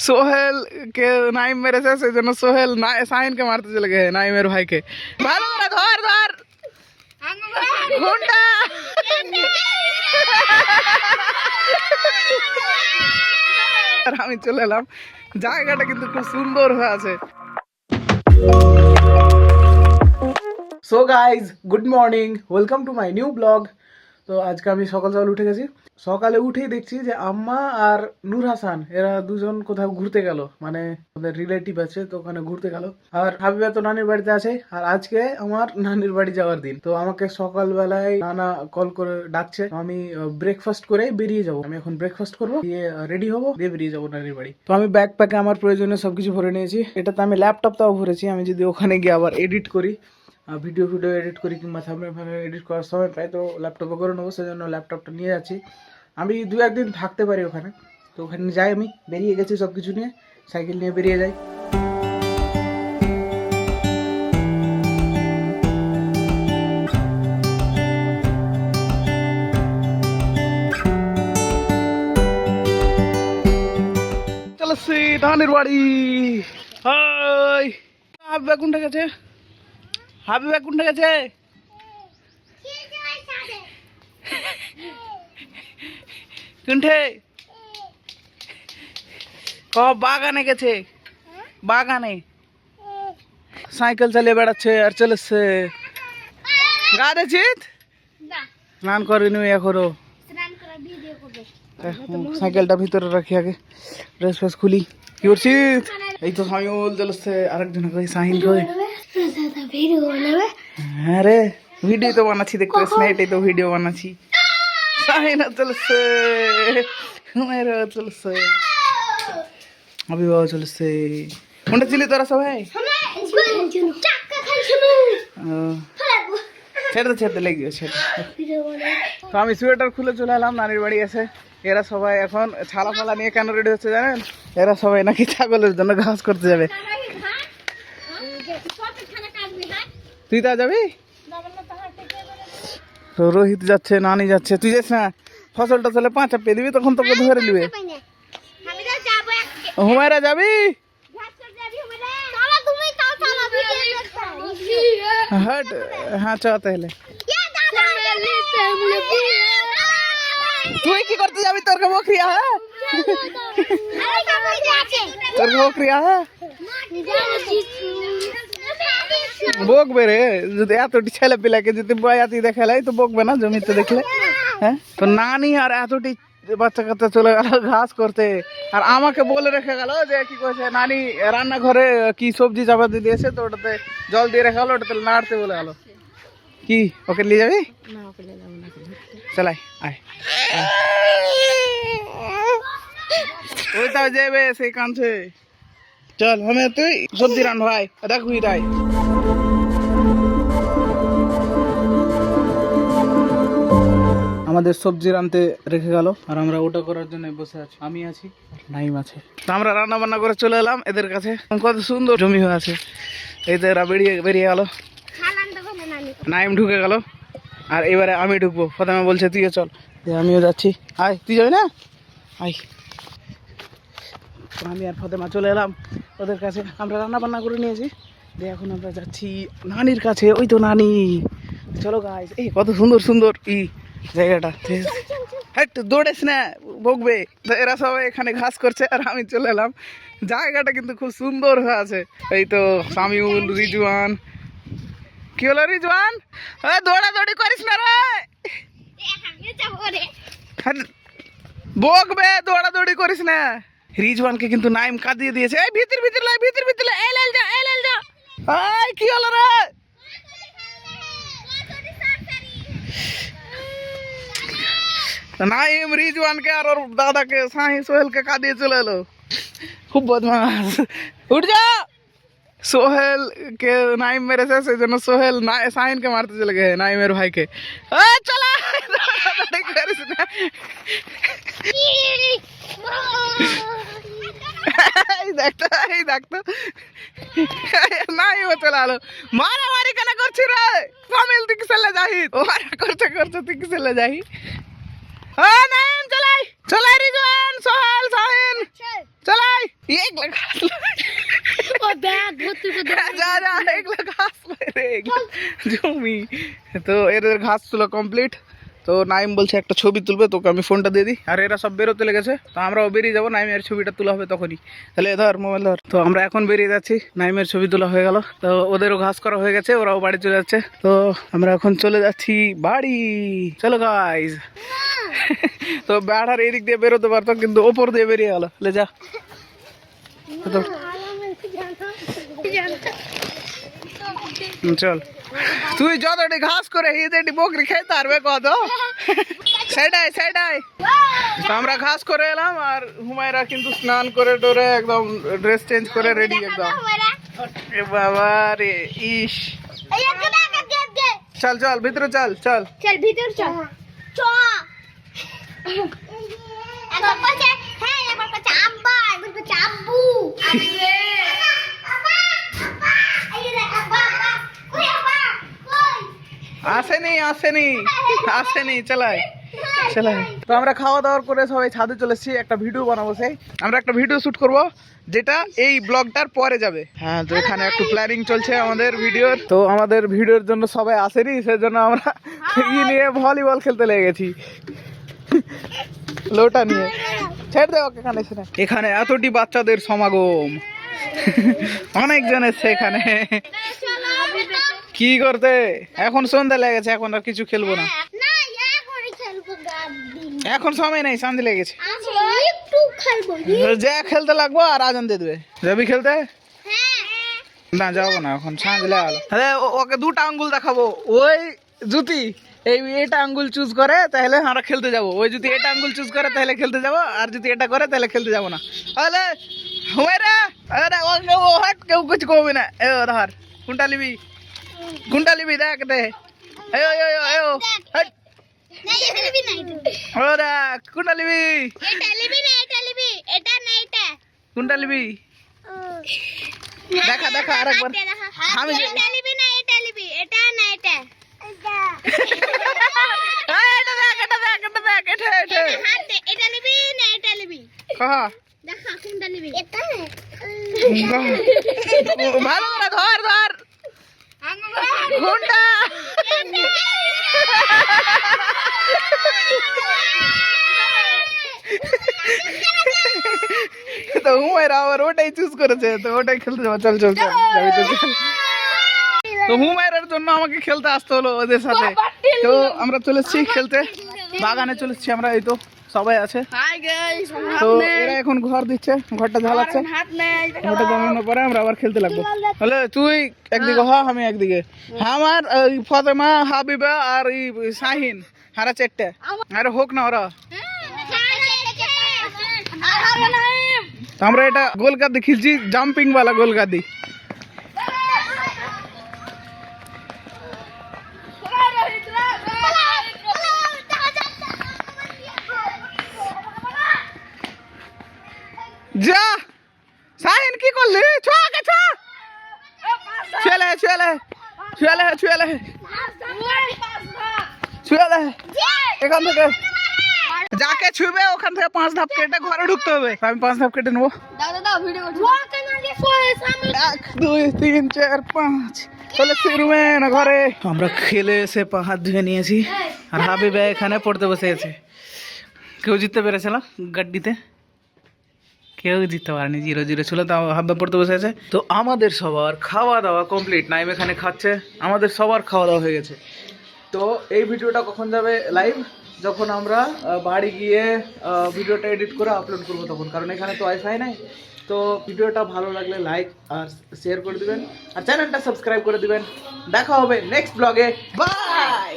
সোহেল কে নাইম মেরেছে, সেই জন্য সোহেল শাহিনকে মারতে চলে গেছে, নাইমের ভাইকে। ভালো করে ধর ধর ঘন্টা। আর আমি চলে এলাম, জায়গাটা কিন্তু খুব সুন্দর হয়ে আছে। So guys, good morning, welcome to my new blog. তো আজকে আমি সকাল সকাল উঠে গেছি। সকালে উঠেই দেখছি যে আম্মা আর নূর হাসান এরা দুজন কোথাও ঘুরতে গেল, মানে ওদের রিলেটিভ আছে তো ওখানে ঘুরতে গেল। আর হাবিবা তো নানির বাড়িতে আছে, আর আজকে আমার নানির বাড়ি যাওয়ার দিন। তো আমাকে সকালবেলায় নানা কল করে ডাকছে, আমি ব্রেকফাস্ট করে বেরিয়ে যাবো। আমি এখন ব্রেকফাস্ট করবো, দিয়ে রেডি হবো, দিয়ে বেরিয়ে যাবো নানির বাড়ি। তো আমি ব্যাগ প্যাকে আমার প্রয়োজনীয় সবকিছু ভরে নিয়েছি। এটাতে আমি ল্যাপটপটাও ভরেছি, আমি যদি ওখানে গিয়ে আবার এডিট করি, ভিডিও এডিট করি কিংবা থাম্বনেল এডিট করার সময় পাই, তো ল্যাপটপে করে নেবো। সেজন্য ল্যাপটপটা নিয়ে যাচ্ছি। আমি দু একদিন থাকতে পারি ওখানে, তো ওখানে যাই। আমি বেরিয়ে গেছি সব কিছু নিয়ে, সাইকেল নিয়ে বেরিয়ে যাই। চলেছি ধানের বাড়ি। হাই, হাবিবা কোনটা গেছে? হাবিবা কোনটা গেছে? কোনঠে? বাগানে গেছে, বাগানে সাইকেল চালিয়ে বেড়াচ্ছে আর চলেছে। গা দেখছিস? স্নান করিনি এখনো। সাইকেলটা ভিতরে রাখি, আগে ড্রেস ফ্রেস খুলি। কি করছিস? এই তো সামিউল চলেছে, আরেকজন কই শাহিন কই? হ্যাঁ রে, ভিডিও তো বানাচ্ছি, দেখতে পাচ্ছিস না? এটাই তো ভিডিও বানাচ্ছি। শাহিন চলেছে, মেয়েরা চলেছে, অভিভাবক চলেছে। কোনটা ছিলি তোরা সবাই? ছেড়ে ছেড়ে লেগে গেছে। তো আমি সোয়েটার খুলে চলে এলাম নানির বাড়ি এসে। এরা সবাই এখন ছালা ফালা নিয়ে কেন রেডি হচ্ছে জানেন? এরা সবাই নাকি ছাগলের জন্য ঘাস করতে যাবে। তুই তা যাবি? তো রোহিত যাচ্ছে, নানি যাচ্ছে, তুই যাস না? ফসল টসলে 5 পেয়ে দিবি, তখন তোকে ধরে নিবে। হুমায়রা যাবি? হ্যাঁ চ তাহলে। তুই কি করতে যাবি? তোর বকরিয়া? হ্যাঁ, তোর বকরিয়া? হ্যাঁ, বকবে রে। যদি এতটি ছেলে পিলাকে যদি বয়াতি দেখালাই তো বকবে না জমিতে দেখলে? হ্যাঁ, তো নানি আর এতটি বাচ্চা কাচ্চা চলে গেল ঘাস করতে, আর আমাকে বলে রেখে গেল যে কি কইছে নানি রান্নাঘরে কি সবজি চাপাতি দিয়েছে, তো ওটাতে জল দিয়ে রেখে গেলো, ওটাতে নাড়তে বলে গেল। কি ওকে নিয়ে যাবি? চলাই আয়, ওইটাও যাবে সেই কাঁদছে। চল আমি তুই সবজি রান ভাই, দেখ হুই রাই। আমাদের সবজি রানতে রেখে গেল, আর আমরা ওটা করার জন্য বসে আছি। আমি আছি, নাইম আছে। তো আমরা রান্না বান্না করে চলে এলাম এদের কাছে। কত সুন্দর জমি হয়ে আছে। এই তো এরা বেরিয়ে গেল, নাইম ঢুকে গেল, আর এবারে আমি ঢুকবো। প্রথমে বলছে তুইও চল, আমিও যাচ্ছি। আয়, তুই যাবি না? আয়। আমি আর ফতেমা চলে এলাম ওদের কাছে। আমরা রান্না বান্না করে নিয়েছি, দিয়ে এখন আমরা যাচ্ছি নানির কাছে। ওই তো নানি। চলো গাইস, এই কত সুন্দর সুন্দর জায়গাটা। হ্যাঁ, দৌড়েস না, বকবে। তো এরা সবাই এখানে ঘাস করছে, আর আমি চলে এলাম। জায়গাটা কিন্তু খুব সুন্দর হয়ে আছে। এই তো সামিউল, রিজওয়ান। কি হলো রিজওয়ান? দৌড়াদৌড়ি করিস না রে, বকবে। দৌড়াদৌড়ি করিস না। রিজওয়ানকে কিন্তু নাইম কাঁদিয়ে দিয়েছে। এই ভিতর ভিতর লাই, ভিতর ভিতর লাই, এই লাল যা, এই লাল যা। এই কি হলো রে? নাইম রিজওয়ানকে আর ওর দাদাকে শাহিন সোহেলকে কাঁদিয়ে চলে এলো। খুব বদমাস। উঠ যা। সোহেল কে নাইম মেরেছে, সেই জন্য সোহেল শাহিনকে মারতে চলে গেছে, নাইমের ভাইকে। চলা করিস না। এই দেখতো নাইমও চলে আলো। মারামারি কেন করছি রে? সামিল তুই কি চলে যাহি? মারা করছে তুই কি চলে যাহি? নাইম চলাই। चलाय रिजवान सोहल साहिन चलाय एक लगा ओ बैग भूत को जा जा एक लगा रे জমি তো এদের ঘাস তোলা কমপ্লিট তো নাইম বলছে একটা ছবি তুলবে তোকে আমি ফোনটা দিয়ে দিই আর এরা সব বেরোতে লেগেছে তো আমরাও বেরিয়ে যাবো নাইমের ছবিটা তোলা হবে তখনই তাহলে ধর মোবাইল ধর তো আমরা এখন বেরিয়ে যাচ্ছি নাইমের ছবি তোলা হয়ে গেল তো ওদেরও ঘাস করা হয়ে গেছে ওরাও বাড়ি চলে যাচ্ছে তো আমরা এখন চলে যাচ্ছি বাড়ি চলো গাইজ তো বেড়ার এদিক দিয়ে বেরোতে পারতো কিন্তু ওপর দিয়ে বেরিয়ে গেল লে যা তো চল তুই যতটি ঘাস করে হিদেটি বকরি খেতে পারবে কত সেটাই সেটাই তো আমরা ঘাস করে এলাম আর হুমায়রা কিন্তু স্নান করে ডোরে একদম ড্রেস চেঞ্জ করে রেডি একদম এ বাবা রে ইস চল চল ভিতরে চল চল चल भीतर चल চ একবার পাশে হ্যাঁ একবার পাশে আব্বা একবার পাশে আব্বু আরে আব্বা আব্বা এই রে আব্বা কই আব্বা কই আসেনি চালাই তো আমরা খাওয়া দাওয়া করে সবাই ছাদে চলে এসেছি একটা ভিডিও বানাবো সেই আমরা একটা ভিডিও শুট করব যেটা এই ব্লগটার পরে যাবে হ্যাঁ তো এখানে একটু প্ল্যানিং চলছে আমাদের ভিডিওর তো আমাদের ভিডিওর জন্য সবাই আসেনি সেজন্য আমরা নিয়ে ভলিবল খেলতে লেগে গেছি লোটা নিয়ে ছেড়ে দেওয়া এখানে এখানে এতটি বাচ্চাদের সমাগম অনেকজন এসছে এখানে কি করতে এখন সন্ধ্যা লেগেছে এখন আর কিছু খেলবো না না এখনই খেলবো গাবি এখন সময় নেই সন্ধ্যা লেগেছে একটু খেলবো যা খেলতে লাগবো আর আজান দিয়ে দেবে যাবি খেলতে হ্যাঁ না যাবো না এখন সন্ধ্যা লেগে গেল ওকে দুটো আঙ্গুল দেখাবো ওই জুতি এটা আঙ্গুল চুজ করে তাহলে আমরা খেলতে যাবো ওই যদি এটা আঙ্গুল চুজ করে তাহলে খেলতে যাবো আর যদি এটা করে তাহলে খেলতে যাবো না তাহলে হুমায়রা আরে ও হাট কেউ কিছু কমবে না এ ধর কোনটা লিবি দেখ দে হাট না এটা লিবি না ওরা কোনটা লিবি এটা লিবি না এটা না এটা কোনটা লিবি দেখা আরেকবার আমি এটা লিবি না এটা লিবি এটা না এটা এটা লিবি না এটা লিবি কহা দেখা কোনটা লিবি এটা ভালো করে ধর কোনটা তো হুমায়রা আবার ওটাই চুজ করেছে তো ওটাই খেলতে যাবো চল যাবি তো চল তো হুমায়রার জন্য আমাকে খেলতে আসতে হলো ওদের সাথে তো আমরা চলে এসেছি খেলতে বাগানে চলে এসেছি আমরা এই তো সবাই আছে তো এরা এখন ঘর দিচ্ছে ঘরটা ঝালাচ্ছে ঘরটা জ্বালানোর পরে আমরা আবার খেলতে লাগবো তাহলে তুই একদিকে হ আমি একদিকে আমার ফাতেমা হাবিবা আর এই শাহিন হারা চারটে আরে হোক না ওরা তো আমরা এটা গোলকাদি খেলছি জাম্পিং वाला গোলকাদি যা শাহিন কি করলি ছুয়ালে এখান থেকে যাকে ছুবে ওখান থেকে 5 ধাপ কেটে ঘরে ঢুকতে হবে আমি 5 ধাপ কেটে নেবো 1 2 3 4 5 চলে রুমে না ঘরে আমরা খেলে এসে হাত ধুয়ে নিয়েছি আর হাবিবা এখানে পড়তে বসে আছে কেউ জিততে পেরেছিল গাড্ডিতে কেউ জিততে পারেনি 0-0 ছিল তাও হাব্বা পড়তে বসে আছে তো আমাদের সবার খাওয়া দাওয়া কমপ্লিট নাইম এখানে খাচ্ছে আমাদের সবার খাওয়া দাওয়া হয়ে গেছে তো এই ভিডিওটা কখন যাবে লাইভ যখন আমরা বাড়ি গিয়ে ভিডিওটা এডিট করে আপলোড করবো তখন কারণ এখানে তো ওয়াইফাই নাই তো ভিডিওটা ভালো লাগলে লাইক আর শেয়ার করে দিবেন আর চ্যানেলটা সাবস্ক্রাইব করে দিবেন দেখা হবে নেক্সট ব্লগে বাই